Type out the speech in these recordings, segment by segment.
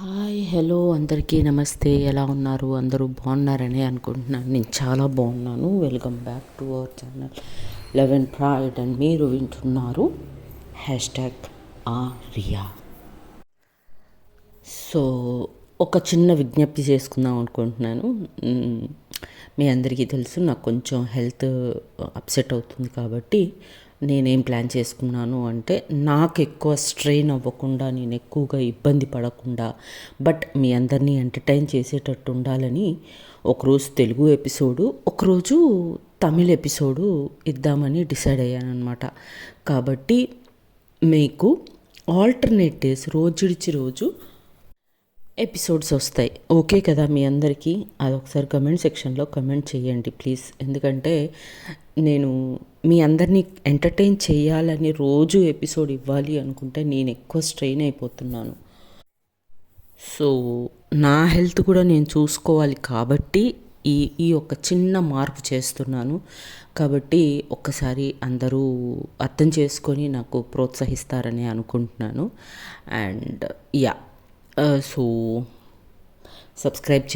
Hi hello అందరికీ నమస్తే. ఎలా ఉన్నారు? అందరూ బాగున్నారని అనుకుంటున్నాను. నేను చాలా బాగున్నాను. Welcome back to our channel 11 pride and మీరు వింటున్నారు #ఆర్యా. సో ఒక చిన్న విజ్ఞప్తి చేసుకుందాం అనుకుంటున్నాను. మీ అందరికీ తెలుసు నాకు కొంచెం హెల్త్ అప్సెట్ అవుతుంది కాబట్టి నేనేం ప్లాన్ చేసుకున్నాను అంటే నాకు ఎక్కువ స్ట్రెయిన్ అవ్వకుండా, నేను ఎక్కువగా ఇబ్బంది పడకుండా, బట్ మీ అందరినీ ఎంటర్టైన్ చేసేటట్టు ఉండాలని ఒకరోజు తెలుగు ఎపిసోడు, ఒకరోజు తమిళ్ ఎపిసోడు ఇద్దామని డిసైడ్ అయ్యాను అనమాట. కాబట్టి మీకు ఆల్టర్నేట్ డేస్ రోజుడిచి రోజు ఎపిసోడ్స్ వస్తాయి. ఓకే కదా మీ అందరికీ? అదొకసారి కమెంట్ సెక్షన్లో కమెంట్ చేయండి ప్లీజ్. ఎందుకంటే నేను మీ అందరినీ ఎంటర్టైన్ చేయాలని రోజు ఎపిసోడ్ ఇవ్వాలి అనుకుంటే నేను ఎక్కువ స్ట్రెయిన్ అయిపోతున్నాను. సో నా హెల్త్ కూడా నేను చూసుకోవాలి కాబట్టి ఈ ఈ ఒక చిన్న మార్పు చేస్తున్నాను. కాబట్టి ఒక్కసారి అందరూ అర్థం చేసుకొని నాకు ప్రోత్సహిస్తారని అనుకుంటున్నాను. అండ్ యా సో సబ్స్క్రైబ్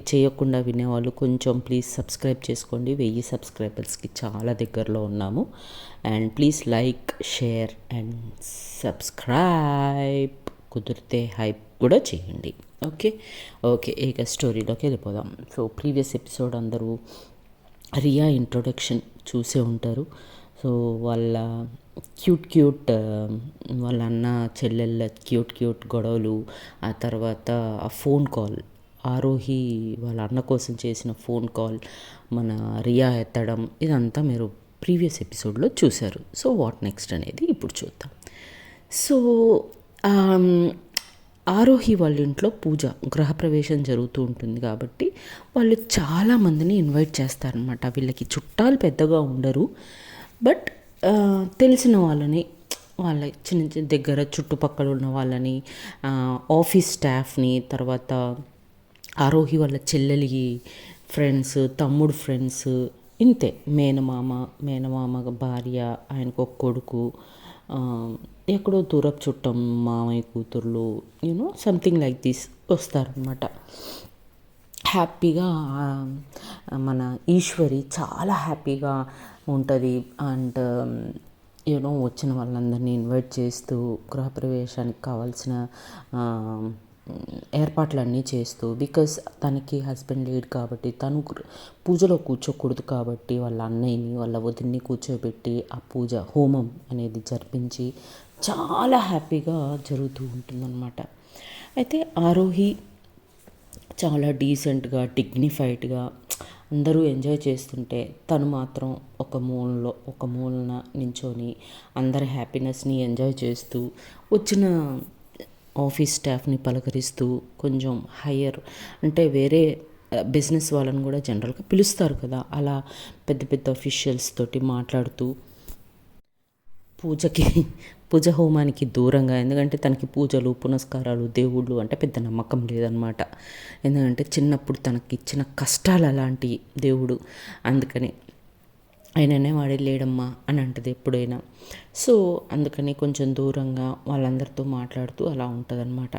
చేయకుండా వినేవాళ్ళు కొంచెం ప్లీజ్ సబ్స్క్రైబ్ చేసుకోండి. 1000 సబ్స్క్రైబర్స్కి చాలా దగ్గరలో ఉన్నాము. And please like, share and subscribe. కుదిరితే హైప్ కూడా చేయండి. ఓకే ఓకే ఇక స్టోరీలోకి వెళ్ళిపోదాం. సో ప్రీవియస్ ఎపిసోడ్ అందరూ రియా ఇంట్రొడక్షన్ చూసే ఉంటారు. సో వాళ్ళ క్యూట్ వాళ్ళ అన్న చెల్లెళ్ళ క్యూట్ గొడవలు, ఆ తర్వాత ఆ ఫోన్ కాల్, ఆరోహి వాళ్ళ అన్న కోసం చేసిన ఫోన్ కాల్ మన రియా ఎత్తడం, ఇదంతా మీరు ప్రీవియస్ ఎపిసోడ్లో చూశారు. సో వాట్ నెక్స్ట్ అనేది ఇప్పుడు చూద్దాం. సో ఆరోహి వాళ్ళ ఇంట్లో పూజ, గృహప్రవేశం జరుగుతూ ఉంటుంది కాబట్టి వాళ్ళు చాలామందిని ఇన్వైట్ చేస్తారనమాట. వీళ్ళకి చుట్టాలు పెద్దగా ఉండరు, బట్ తెలిసిన వాళ్ళని, వాళ్ళ చిన్న చిన్న దగ్గర చుట్టుపక్కల ఉన్న వాళ్ళని, ఆఫీస్ స్టాఫ్ని, తర్వాత ఆరోహి వాళ్ళ చెల్లెలి ఫ్రెండ్స్, తమ్ముడు ఫ్రెండ్స్, ఇంతే, మేనమామ భార్య, ఆయనకు ఒక కొడుకు, ఎక్కడో దూరపు చుట్టం మామయ్య కూతుర్లు, సంథింగ్ లైక్ దిస్ వస్తారనమాట. హ్యాపీగా మన ఈశ్వరి చాలా హ్యాపీగా ఉంటుంది. అండ్ వచ్చిన వాళ్ళందరినీ ఇన్వైట్ చేస్తూ గృహప్రవేశానికి కావాల్సిన ఏర్పాట్లన్నీ చేస్తూ, బికాస్ తనకి హస్బెండ్ లేడు కాబట్టి తను పూజలో కూర్చోకూడదు కాబట్టి వాళ్ళ అన్నయ్యని వాళ్ళ వదిన్ని కూర్చోబెట్టి ఆ పూజ హోమం అనేది జరిపించి చాలా హ్యాపీగా జరుగుతూ ఉంటుందన్నమాట. అయితే ఆరోహి చాలా డీసెంట్గా, డిగ్నిఫైడ్గా అందరూ ఎంజాయ్ చేస్తుంటే తను మాత్రం ఒక మూలన నించొని అందరి హ్యాపీనెస్ని ఎంజాయ్ చేస్తూ, వచ్చిన ఆఫీస్ స్టాఫ్ని పలకరిస్తూ, కొంచెం హయ్యర్ అంటే వేరే బిజినెస్ వాళ్ళని కూడా జనరల్గా పిలుస్తారు కదా, అలా పెద్ద పెద్ద అఫీషియల్స్ తోటి మాట్లాడుతూ పూజ హోమానికి దూరంగా, ఎందుకంటే తనకి పూజలు పునస్కారాలు దేవుళ్ళు అంటే పెద్ద నమ్మకం లేదనమాట. ఎందుకంటే చిన్నప్పుడు తనకి ఇచ్చిన కష్టాలు అలాంటి దేవుడు, అందుకని ఆయననే వాడే లేడమ్మా అని అంటది ఎప్పుడైనా. సో అందుకని కొంచెం దూరంగా వాళ్ళందరితో మాట్లాడుతూ అలా ఉంటుందన్నమాట.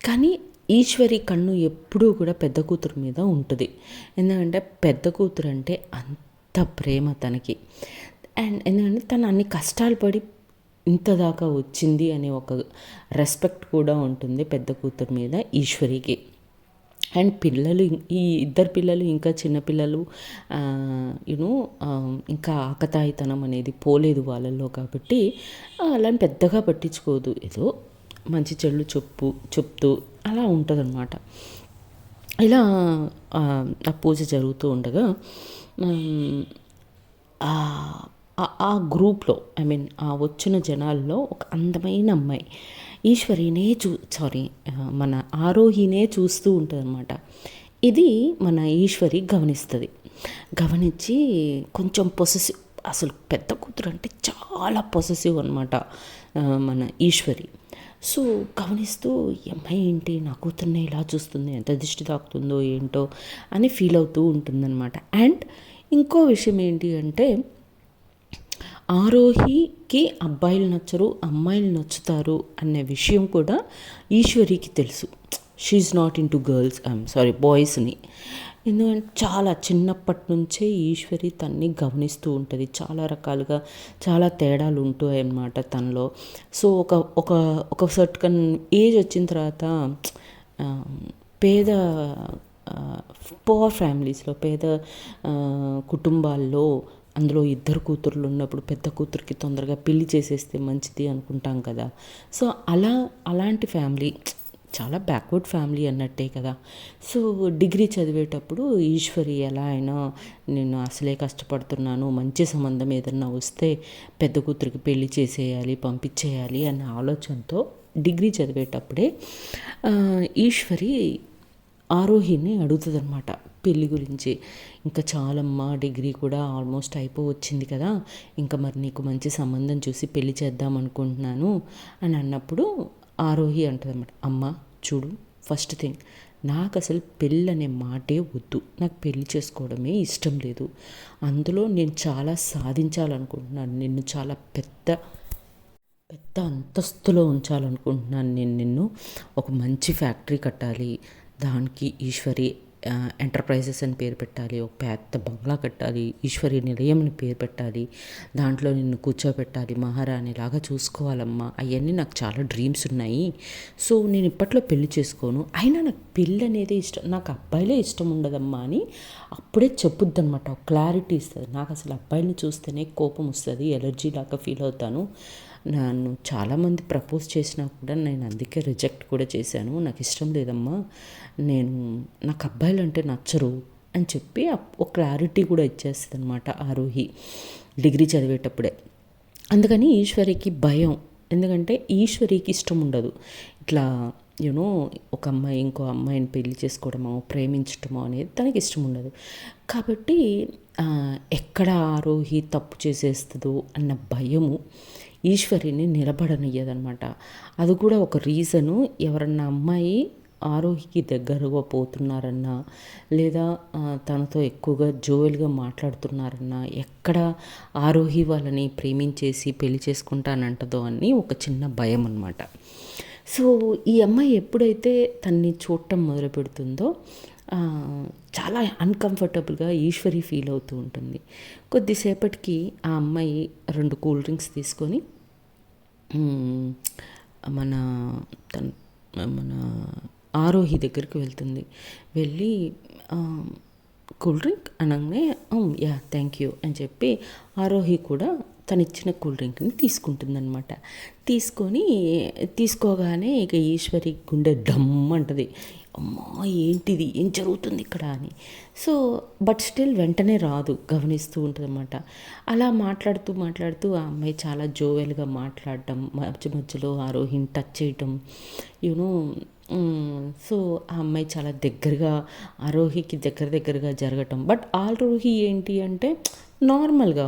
కానీ ఈశ్వరి కన్ను ఎప్పుడూ కూడా పెద్ద కూతురు మీద ఉంటుంది. ఎందుకంటే పెద్ద కూతురు అంటే అంత ప్రేమ తనకి. అండ్ ఎందుకంటే తను అన్ని కష్టాలు పడి ఇంత దాకా వచ్చింది అనే ఒక రెస్పెక్ట్ కూడా ఉంటుంది పెద్ద కూతురు మీద ఈశ్వరికి. అండ్ పిల్లలు, ఈ ఇద్దరు పిల్లలు ఇంకా చిన్నపిల్లలు, ఇంకా ఆకతాయితనం అనేది పోలేదు వాళ్ళల్లో కాబట్టి అలా పెద్దగా పట్టించుకోదు. ఏదో మంచి చెడు చెప్తూ అలా ఉంటుందన్నమాట. ఇలా ఆ పూజ జరుగుతూ ఉండగా ఆ గ్రూప్లో, ఆ వచ్చిన జనాల్లో ఒక అందమైన అమ్మాయి ఈశ్వరినే మన ఆరోహినే చూస్తూ ఉంటుంది అనమాట. ఇది మన ఈశ్వరి గమనించి కొంచెం పొసెసివ్, అసలు పెద్ద కూతురు అంటే చాలా పొసెసివ్ అనమాట మన ఈశ్వరి. సో గమనిస్తూ ఈ అమ్మాయి ఏంటి నా కూతుర్నే ఇలా చూస్తుంది, ఎంత దిష్టి తాకుతుందో ఏంటో అని ఫీల్ అవుతూ ఉంటుందన్నమాట. అండ్ ఇంకో విషయం ఏంటి అంటే ఆరోహికి అబ్బాయిలు నచ్చరు, అమ్మాయిలు నచ్చుతారు అనే విషయం కూడా ఈశ్వరికి తెలుసు. She's not into girls, sorry బాయ్స్ని. ఎందుకంటే చాలా చిన్నప్పటి నుంచే ఈశ్వరి తన్ని గమనిస్తూ ఉంటుంది. చాలా రకాలుగా చాలా తేడాలు ఉంటాయి అన్నమాట తనలో. సో ఒక ఒక ఒక సర్టన్ ఏజ్ వచ్చిన తర్వాత పేద పూర్ ఫ్యామిలీస్లో, పేద కుటుంబాల్లో, అందులో ఇద్దరు కూతుర్లు ఉన్నప్పుడు పెద్ద కూతురికి తొందరగా పెళ్లి చేసేస్తే మంచిది అనుకుంటాం కదా. సో అలాంటి ఫ్యామిలీ, చాలా బ్యాక్వర్డ్ ఫ్యామిలీ అన్నట్టే కదా. సో డిగ్రీ చదివేటప్పుడు ఈశ్వరి ఎలా అయినా నేను అసలే కష్టపడుతున్నాను, మంచి సంబంధం ఏదన్నా వస్తే పెద్ద కూతురికి పెళ్లి చేసేయాలి, పంపించేయాలి అన్న ఆలోచనతో డిగ్రీ చదివేటప్పుడే ఈశ్వరి ఆరోహిని అడుగుతుంది అనమాట పెళ్ళి గురించి. ఇంకా చాలమ్మా, డిగ్రీ కూడా ఆల్మోస్ట్ అయిపోవచ్చింది కదా, ఇంకా మరి నీకు మంచి సంబంధం చూసి పెళ్లి చేద్దాం అనుకుంటున్నాను అని అన్నప్పుడు ఆరోహి అంటుంది అనమాట, అమ్మ చూడు, ఫస్ట్ థింగ్ నాకు అసలు పెళ్ళి అనే మాటే వద్దు, నాకు పెళ్లి చేసుకోవడమే ఇష్టం లేదు, అందులో నేను చాలా సాధించాలనుకుంటున్నాను, నిన్ను చాలా పెద్ద పెద్ద అంతస్తులో ఉంచాలనుకుంటున్నాను, నేను నిన్ను ఒక మంచి ఫ్యాక్టరీ కట్టాలి, దానికి ఈశ్వరి ఎంటర్ప్రైజెస్ అని పేరు పెట్టాలి, ఒక పెద్ద బంగ్లా కట్టాలి, ఈశ్వరి నిలయం అని పేరు పెట్టాలి, దాంట్లో నిన్ను కూర్చోబెట్టాలి, మహారాణిలాగా చూసుకోవాలమ్మా, అవన్నీ నాకు చాలా డ్రీమ్స్ ఉన్నాయి. సో నేను ఇప్పట్లో పెళ్లి చేసుకోను, అయినా నాకు పెళ్ళి అనేది ఇష్టం, నాకు అబ్బాయిలే ఇష్టం ఉండదమ్మా అని అప్పుడే చెప్పుద్ది అనమాట. ఒక క్లారిటీ ఇస్తుంది. నాకు అసలు అబ్బాయిని చూస్తేనే కోపం వస్తుంది, ఎలర్జీ లాగా ఫీల్ అవుతాను, నన్ను చాలామంది ప్రపోజ్ చేసినా కూడా నేను అందుకే రిజెక్ట్ కూడా చేశాను, నాకు ఇష్టం లేదమ్మా, నాకు అబ్బాయిలు అంటే నచ్చరు అని చెప్పి ఒక క్లారిటీ కూడా ఇచ్చేస్తుంది అనమాట ఆరోహి డిగ్రీ చదివేటప్పుడే. అందుకని ఈశ్వరికి భయం, ఎందుకంటే ఈశ్వరికి ఇష్టం ఉండదు ఇట్లా యూనో ఒక అమ్మాయి ఇంకో అమ్మాయిని పెళ్లి చేసుకోవడమో ప్రేమించడమో అనేది తనకి ఇష్టం ఉండదు. కాబట్టి ఎక్కడ ఆరోహి తప్పు చేసేస్తుందో అన్న భయము ఈశ్వరిని నిలబడనియ్యదనమాట. అది కూడా ఒక రీజను. ఎవరన్నా అమ్మాయి ఆరోహికి దగ్గరగా పోతున్నారన్నా, లేదా తనతో ఎక్కువగా జోవెల్గా మాట్లాడుతున్నారన్నా, ఎక్కడ ఆరోహి వాళ్ళని ప్రేమించేసి పెళ్లి చేసుకుంటానంటదో అని ఒక చిన్న భయం అనమాట. సో ఈ అమ్మాయి ఎప్పుడైతే తన్ని చూడటం మొదలు పెడుతుందో చాలా అన్కంఫర్టబుల్గా ఈశ్వరి ఫీల్ అవుతూ ఉంటుంది. కొద్దిసేపటికి ఆ అమ్మాయి 2 కూల్ డ్రింక్స్ తీసుకొని మన మన ఆరోహి దగ్గరికి వెళ్తుంది. వెళ్ళి కూల్ డ్రింక్ అనగానే యా థ్యాంక్ యూ అని చెప్పి ఆరోహి కూడా తనిచ్చిన కూల్ డ్రింక్ని తీసుకుంటుందన్నమాట. తీసుకోగానే ఇక ఈశ్వరి గుండె డమ్ అంటది, అమ్మా ఏంటిది, ఏం జరుగుతుంది ఇక్కడ అని. సో బట్ స్టిల్ వెంటనే రాదు, గమనిస్తూ ఉంటుంది అనమాట. అలా మాట్లాడుతూ ఆ అమ్మాయి చాలా జోవెల్గా మాట్లాడటం, మధ్యలో ఆరోహిని టచ్ చేయటం, యూనో. సో ఆ అమ్మాయి చాలా దగ్గరగా ఆరోహికి దగ్గరగా జరగటం. బట్ ఆరోహి ఏంటి అంటే నార్మల్గా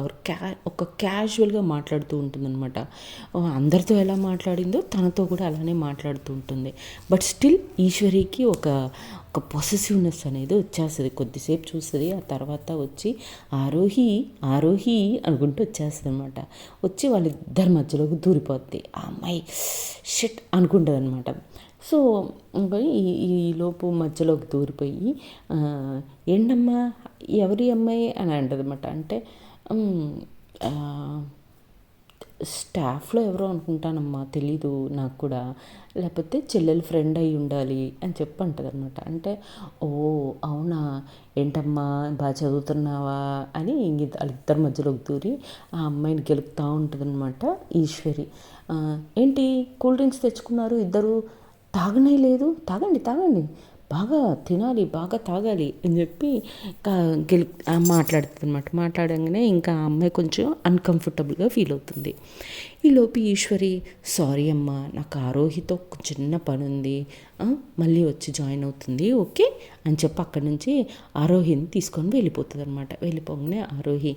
ఒక క్యాజువల్గా మాట్లాడుతూ ఉంటుందన్నమాట. అందరితో ఎలా మాట్లాడిందో తనతో కూడా అలానే మాట్లాడుతూ ఉంటుంది. బట్ స్టిల్ ఈశ్వరికి ఒక పొసెసివ్నెస్ అనేది వచ్చేస్తుంది. కొద్దిసేపు చూస్తుంది, ఆ తర్వాత వచ్చి ఆరోహి అనుకుంటూ వచ్చేస్తుంది అనమాట. వచ్చి వాళ్ళిద్దరి మధ్యలోకి దూరిపోద్ది. ఆ అమ్మాయి షిట్ అనుకుంటుంది అనమాట. సో ఈ లోపు మధ్యలోకి దూరిపోయి ఏంటమ్మా ఎవరి అమ్మాయి అని అంటదన్నమాట. అంటే స్టాఫ్లో ఎవరో అనుకుంటానమ్మా, తెలీదు నాకు కూడా, లేకపోతే చెల్లెలు ఫ్రెండ్ అయి ఉండాలి అని చెప్పి అంటుంది అనమాట. అంటే ఓ అవునా, ఏంటమ్మా బాగా చదువుతున్నావా అని వాళ్ళిద్దరి మధ్యలోకి దూరి ఆ అమ్మాయిని గెలుపుతూ ఉంటుంది అనమాట ఈశ్వరి. ఏంటి కూల్ డ్రింక్స్ తెచ్చుకున్నారు ఇద్దరు, తాగనే లేదు, తాగండి, బాగా తినాలి, బాగా తాగాలి అని చెప్పి మాట్లాడుతుంది అనమాట. మాట్లాడంగానే ఇంకా ఆ అమ్మాయి కొంచెం అన్కంఫర్టబుల్గా ఫీల్ అవుతుంది. ఈలోపు ఈశ్వరి సారీ అమ్మా, నాకు ఆరోహితో ఒక చిన్న పని ఉంది, మళ్ళీ వచ్చి జాయిన్ అవుతుంది, ఓకే అని చెప్పి అక్కడి నుంచి ఆరోహిని తీసుకొని వెళ్ళిపోతుంది అనమాట. వెళ్ళిపోగానే ఆరోహి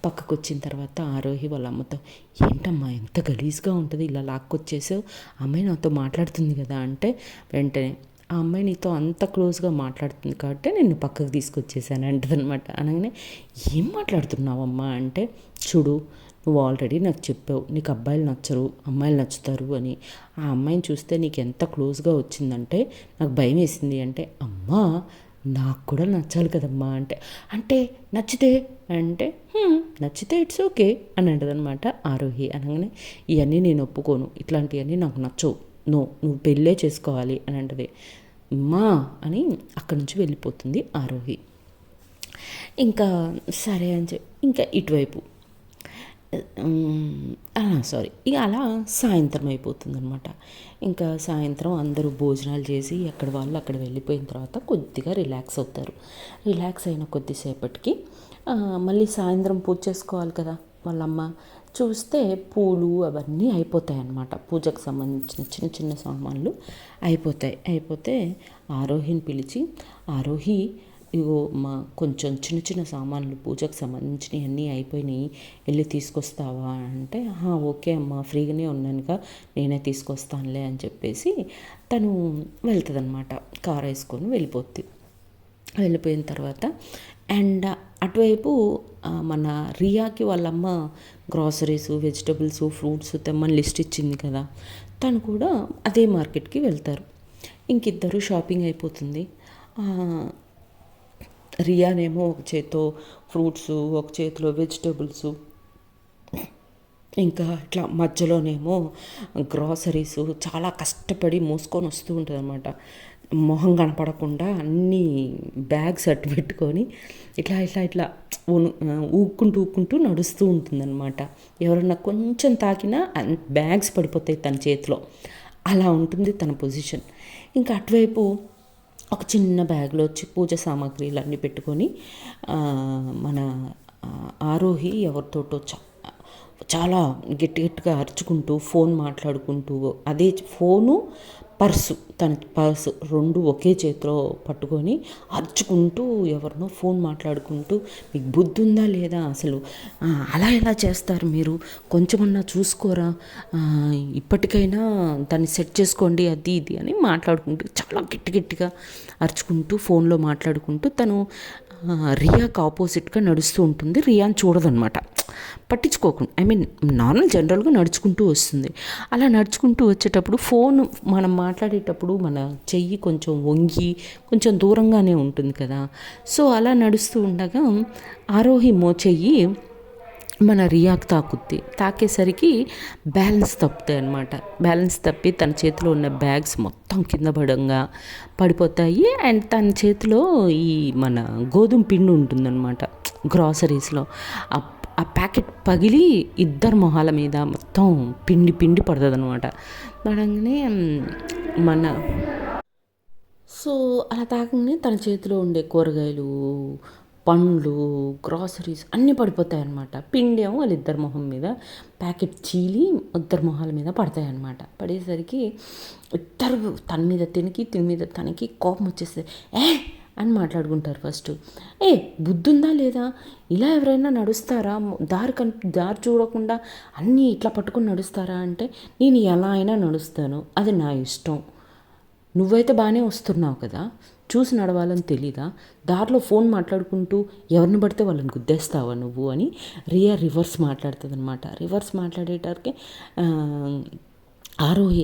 పక్కకు వచ్చిన తర్వాత ఆరోహి వాళ్ళ అమ్మతో, ఏంటమ్మా ఎంత గలీజ్గా ఉంటుంది, ఇలా లాక్కొచ్చేసావు, అమ్మాయి నాతో మాట్లాడుతుంది కదా అంటే, వెంటనే ఆ అమ్మాయి నీతో అంత క్లోజ్గా మాట్లాడుతుంది కాబట్టి నేను పక్కకు తీసుకొచ్చేసాను అంటదనమాట. అనగానే ఏం మాట్లాడుతున్నావమ్మా అంటే, చూడు నువ్వు ఆల్రెడీ నాకు చెప్పావు నీకు అబ్బాయిలు నచ్చరు అమ్మాయిలు నచ్చుతారు అని. ఆ అమ్మాయిని చూస్తే నీకు ఎంత క్లోజ్గా వచ్చిందంటే నాకు భయం వేసింది అంటే, అమ్మా నాకు కూడా నచ్చాలి కదమ్మా అంటే, అంటే నచ్చితే అంటే నచ్చితే ఇట్స్ ఓకే అని అంటదనమాట ఆరోహి. అనగానే ఇవన్నీ నేను ఒప్పుకోను, ఇట్లాంటివన్నీ నాకు నచ్చవు, నువ్వు పెళ్ళే చేసుకోవాలి అని అంటది. మా అని అక్కడి నుంచి వెళ్ళిపోతుంది ఆరోహి. ఇంకా సరే అని చెప్పి ఇంకా ఇటువైపు సారీ ఇక అలా సాయంత్రం అయిపోతుంది అనమాట. ఇంకా సాయంత్రం అందరూ భోజనాలు చేసి ఎక్కడ వాళ్ళు అక్కడ వెళ్ళిపోయిన తర్వాత కొద్దిగా రిలాక్స్ అవుతారు. రిలాక్స్ అయిన కొద్దిసేపటికి మళ్ళీ సాయంత్రం పూజ చేసుకోవాలి కదా వాళ్ళమ్మ. చూస్తే పూలు అవన్నీ అయిపోతాయి అన్నమాట. పూజకు సంబంధించిన చిన్న చిన్న సామాన్లు అయిపోతే ఆరోహిని పిలిచి, ఆరోహి ఇగో మా కొంచెం చిన్న చిన్న సామాన్లు పూజకు సంబంధించినవి అన్నీ అయిపోయినాయి, వెళ్ళి తీసుకొస్తావా అంటే, ఓకే అమ్మ ఫ్రీగానే ఉన్నానుగా నేనే తీసుకొస్తానులే అని చెప్పేసి తను వెళ్తుంది అనమాట. కారు వేసుకొని వెళ్ళిపోయిన తర్వాత అండ్ అటువైపు మన రియాకి వాళ్ళమ్మ గ్రాసరీస్ వెజిటబుల్స్ ఫ్రూట్స్ తెమ్మని లిస్ట్ ఇచ్చింది కదా, తను కూడా అదే మార్కెట్కి వెళ్తారు. ఇంకిద్దరు షాపింగ్ అయిపోతుంది. రియానేమో ఒక చేతితో ఫ్రూట్స్ ఒక చేతిలో వెజిటబుల్స్, ఇంకా ఇట్లా మధ్యలోనేమో గ్రాసరీస్ చాలా కష్టపడి మోసుకొని వస్తూ ఉంటుంది అనమాట. మొహం కనపడకుండా అన్ని బ్యాగ్స్ అట్టు పెట్టుకొని ఇట్లా ఊక్కుంటూ నడుస్తూ ఉంటుందన్నమాట. ఎవరన్నా కొంచెం తాకినా బ్యాగ్స్ పడిపోతాయి తన చేతిలో, అలా ఉంటుంది తన పొజిషన్. ఇంకా అటువైపు ఒక చిన్న బ్యాగ్లో వచ్చి పూజ సామాగ్రిలు అన్నీ పెట్టుకొని మన ఆరోహి ఎవరితోటో చాలా గట్టిగా అరుచుకుంటూ ఫోన్ మాట్లాడుకుంటూ, అదే ఫోను తన పర్సు రెండు ఒకే చేతిలో పట్టుకొని అరుచుకుంటూ ఎవరినో ఫోన్ మాట్లాడుకుంటూ, మీకు బుద్ధి ఉందా లేదా అసలు, అలా ఎలా చేస్తారు మీరు, కొంచెమన్నా చూసుకోరా, ఇప్పటికైనా దాన్ని సెట్ చేసుకోండి అది ఇది అని మాట్లాడుకుంటూ చాలా గట్టిగా అరుచుకుంటూ ఫోన్లో మాట్లాడుకుంటూ తను రియాకి ఆపోజిట్గా నడుస్తూ ఉంటుంది. రియాని చూడదనమాట, పట్టించుకోకుండా నార్మల్ జనరల్గా నడుచుకుంటూ వస్తుంది. అలా నడుచుకుంటూ వచ్చేటప్పుడు ఫోన్ మనం మాట్లాడేటప్పుడు మన చెయ్యి కొంచెం వంగి కొంచెం దూరంగానే ఉంటుంది కదా. సో అలా నడుస్తూ ఉండగా ఆరోహి చెయ్యి మన రియాకి తాకేసరికి బ్యాలెన్స్ తప్పుతాయి అనమాట. బ్యాలెన్స్ తప్పి తన చేతిలో ఉన్న బ్యాగ్స్ మొత్తం కింద పడిపోతాయి. అండ్ తన చేతిలో ఈ మన గోధుమ పిండి ఉంటుందన్నమాట గ్రాసరీస్లో, ఆ ప్యాకెట్ పగిలి ఇద్దరు మొహాల మీద మొత్తం పిండి పడుతుంది అనమాట. పడంగానే సో అలా తాకంగానే తన చేతిలో ఉండే కూరగాయలు పండ్లు గ్రాసరీస్ అన్నీ పడిపోతాయి అన్నమాట. పిండి ఏమో వాళ్ళిద్దరి మొహం మీద ప్యాకెట్ చీలి ఇద్దరు మొహాల మీద పడతాయి అన్నమాట. పడేసరికి ఇద్దరు తన మీద తనకి కోపం వచ్చేస్తుంది. అని మాట్లాడుకుంటారు. ఫస్ట్ బుద్ధుందా లేదా, ఇలా ఎవరైనా నడుస్తారా, దారి చూడకుండా అన్నీ ఇట్లా పట్టుకొని నడుస్తారా అంటే, నేను ఎలా అయినా నడుస్తాను, అది నా ఇష్టం, నువ్వైతే బాగానే వస్తున్నావు కదా, చూసి నడవాలని తెలీదా, దారిలో ఫోన్ మాట్లాడుకుంటూ ఎవరిని పడితే వాళ్ళని గుద్దేస్తావా నువ్వు అని రియా రివర్స్ మాట్లాడుతుంది అనమాట. రివర్స్ మాట్లాడేటరికి ఆరోహి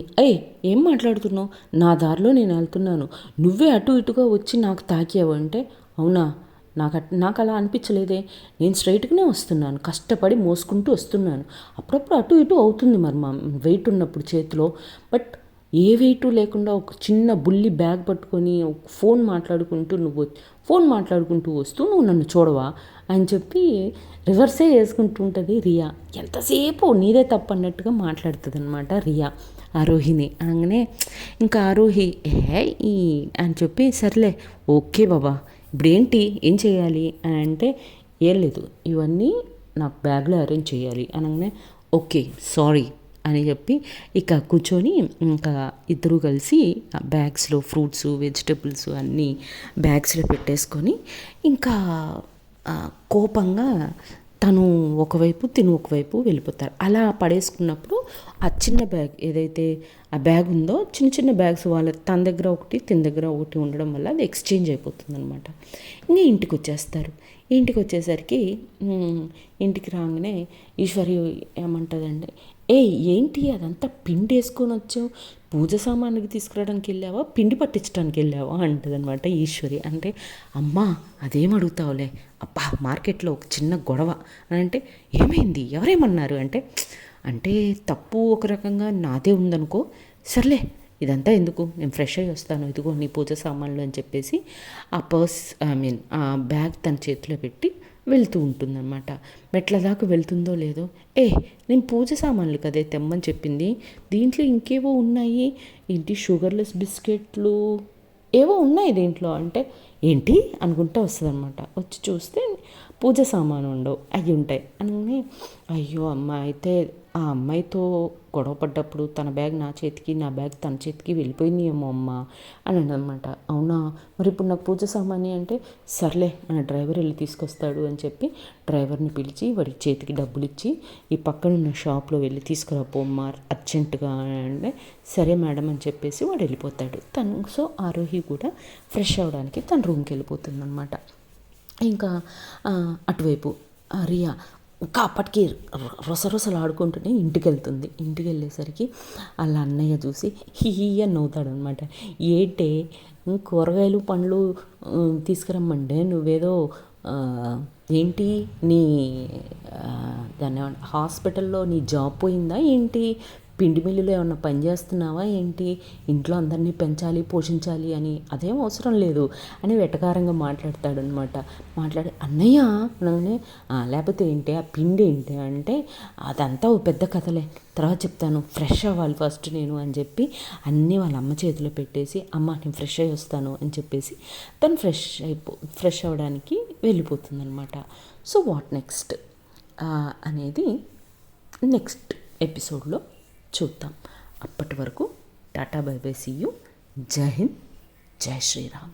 ఏం మాట్లాడుతున్నావు, నా దారిలో నేను వెళ్తున్నాను, నువ్వే అటు ఇటుగా వచ్చి నాకు తాకావు అంటే, అవునా నాకు అలా అనిపించలేదే, నేను స్ట్రైట్గానే వస్తున్నాను, కష్టపడి మోసుకుంటూ వస్తున్నాను, అప్పుడప్పుడు అటు ఇటు అవుతుంది మరి మా వెయిట్ ఉన్నప్పుడు చేతిలో, బట్ ఏ వెయిట్ లేకుండా ఒక చిన్న బుల్లి బ్యాగ్ పట్టుకొని ఫోన్ మాట్లాడుకుంటూ వస్తూ నువ్వు నన్ను చూడవా అని చెప్పి రివర్సే వేసుకుంటూ ఉంటుంది రియా. ఎంతసేపు నీదే తప్పు అన్నట్టుగా మాట్లాడుతుంది అనమాట రియా ఆరోహిని. అనగానే ఇంకా ఆరోహి అని చెప్పి సర్లే ఓకే బాబా ఇప్పుడేంటి ఏం చేయాలి అని అంటే, ఏం లేదు ఇవన్నీ నాకు బ్యాగ్లో అరేంజ్ చేయాలి అనగానే ఓకే సారీ అని చెప్పి ఇక కూర్చొని ఇంకా ఇద్దరు కలిసి బ్యాగ్స్లో ఫ్రూట్స్ వెజిటబుల్స్ అన్నీ బ్యాగ్స్లో పెట్టేసుకొని ఇంకా కోపంగా తను ఒకవైపు తిను ఒకవైపు వెళ్ళిపోతారు. అలా పడేసుకున్నప్పుడు ఆ చిన్న బ్యాగ్ ఏదైతే ఆ బ్యాగ్ ఉందో చిన్న చిన్న బ్యాగ్స్ వాళ్ళ తన దగ్గర ఒకటి తిన దగ్గర ఒకటి ఉండడం వల్ల అది ఎక్స్చేంజ్ అయిపోతుంది అనమాట. ఇంకా ఇంటికి వచ్చేస్తారు. ఇంటికి వచ్చేసరికి ఇంటికి రాగానే ఈశ్వరి ఏమంటుందంటే, ఏ ఏంటి అదంతా పిండి వేసుకొని వచ్చావు, పూజ సామాన్లకి తీసుకురావడానికి వెళ్ళావా, పిండి పట్టించడానికి వెళ్ళావా అంటుంది అనమాట ఈశ్వరి. అంటే అమ్మా అదేం అడుగుతావులే, అబ్బా మార్కెట్లో ఒక చిన్న గొడవ అని అంటే, ఏమైంది ఎవరేమన్నారు అంటే, అంటే తప్పు ఒక రకంగా నాదే ఉందనుకో, సర్లే ఇదంతా ఎందుకు, నేను ఫ్రెష్ అయ్యి వస్తాను, ఇదిగో నీ పూజ సామాన్లు అని చెప్పేసి ఆ పర్స్ ఆ బ్యాగ్ తన చేతిలో పెట్టి వెళ్తూ ఉంటుందన్నమాట. మెట్ల దాకా వెళ్తుందో లేదో, నేను పూజ సామాన్లు కదే తెమ్మని చెప్పింది, దీంట్లో ఇంకేవో ఉన్నాయి, ఏంటి షుగర్లెస్ బిస్కెట్లు ఏవో ఉన్నాయి దీంట్లో అంటే, ఏంటి అనుకుంటా వస్తుంది అనమాట. వచ్చి చూస్తే పూజ సామాను ఉండవు, అవి ఉంటాయి అని. అయ్యో అమ్మ, అయితే ఆ అమ్మాయితో గొడవ పడ్డప్పుడు తన బ్యాగ్ నా చేతికి నా బ్యాగ్ తన చేతికి వెళ్ళిపోయింది ఏమో అమ్మ అని అనమాట. అవునా, మరి ఇప్పుడు నాకు పూజ సామాని అంటే, సర్లే మన డ్రైవర్ వెళ్ళి తీసుకొస్తాడు అని చెప్పి డ్రైవర్ని పిలిచి వాడి చేతికి డబ్బులు ఇచ్చి, ఈ పక్కనున్న షాప్లో వెళ్ళి తీసుకురా పోమ్మా అర్జెంటుగా అంటే, సరే మేడం అని చెప్పేసి వాడు వెళ్ళిపోతాడు. సో ఆరోహి కూడా ఫ్రెష్ అవ్వడానికి తన రూమ్కి వెళ్ళిపోతుంది అనమాట. ఇంకా అటువైపు రియా ఇంకా అప్పటికి రొసరొసలు ఆడుకుంటూనే ఇంటికి వెళ్తుంది. ఇంటికి వెళ్ళేసరికి వాళ్ళ అన్నయ్య చూసి హీ అని నవ్వుతాడు అనమాట. ఏంటే కూరగాయలు పండ్లు తీసుకురమ్మంటే నువ్వేదో ఏంటి నీ దాన్ని హాస్పిటల్లో నీ జాబ్ పోయిందా ఏంటి, పిండి మిల్లులో ఏమన్నా పని చేస్తున్నావా ఏంటి, ఇంట్లో అందరినీ పెంచాలి పోషించాలి అని అదేం అవసరం లేదు అని వెటకారంగా మాట్లాడతాడనమాట. మాట్లాడి అన్నయ్య అనగానే, లేకపోతే ఏంటి ఆ పిండి ఏంటి అంటే, అదంతా ఓ పెద్ద కథలే, తర్వాత చెప్తాను, ఫ్రెష్ అవ్వాలి ఫస్ట్ నేను అని చెప్పి అన్నీ వాళ్ళ అమ్మ చేతిలో పెట్టేసి, అమ్మ నేను ఫ్రెష్ అయ్యి వస్తాను అని చెప్పేసి తను ఫ్రెష్ అవ్వడానికి వెళ్ళిపోతుందనమాట. సో వాట్ నెక్స్ట్ అనేది నెక్స్ట్ ఎపిసోడ్లో చూద్దాం. అప్పటి వరకు టాటా బై బై, సీ యూ, జై హింద్, జై శ్రీరామ్.